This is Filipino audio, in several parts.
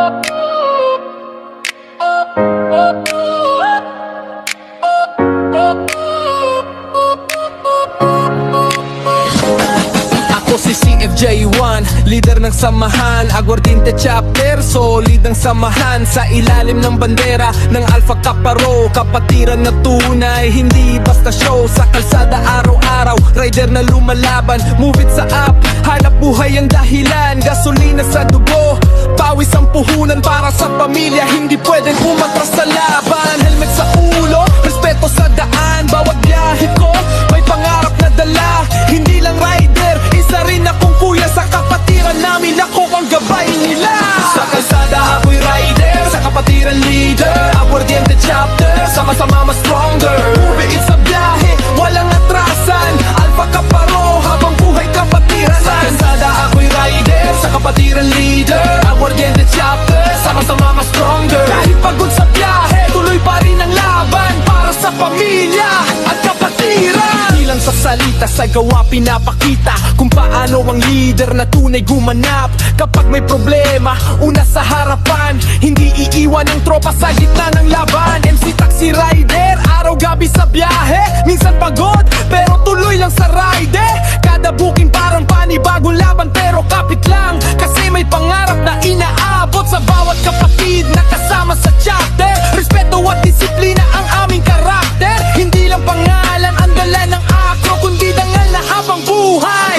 Ako si CFJ1, leader ng samahan, Aguardiente chapter, solid ang samahan. Sa ilalim ng bandera ng Alpha Kappa Rho, kapatiran na tunay, hindi basta show. Sa kalsada araw-araw, rider na lumalaban, move it sa up, hanap buhay ang dahilan. Gasolina sa dugo, pawis ang puhunan para sa pamilya, hindi pwedeng umatras sa laban. Helmet sa ulo, respeto sa daan, bawat biyahe ko may pangarap na dala. Hindi lang rider, isa rin akong kuya sa kapatiran namin, ako ang gabay nila. Sa kalsada ako'y rider, sa kapatiran leader, Aguardiente chapter, sama-sama mas stronger. Moving it sa biyahe, walang atrasan, Alpha Kappa Rho, habang buhay kapatiran. Sa kalsada ako'y rider, sa kapatiran leader, Aguardiente chapter, sama-sama mas stronger. Kahit pagod sa biyahe, tuloy pa rin ang laban para sa pamilya at kapatiran. Hindi lang sa salita, sa gawa pinapakita kung paano ang leader na tunay gumanap. Kapag may problema, una sa harapan, hindi iiwan ang tropa sa gitna ng laban. MC taxi rider, araw-gabi sa biyahe, minsan pagod pero tuloy lang sa ride. Kada booking parang panibagong laban, pero kapit lang kasi may pangarap na inaabot. Sa bawat kapatid na kasama sa chapter, respeto at disiplina ang aming karakter. Hindi lang pangalan ang dala ng akro, kundi dangal na habang buhay.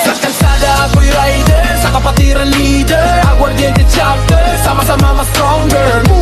Sa kalsada ako'y rider, sa kapatiran leader, Aguardiente chapter, sama-sama mas stronger.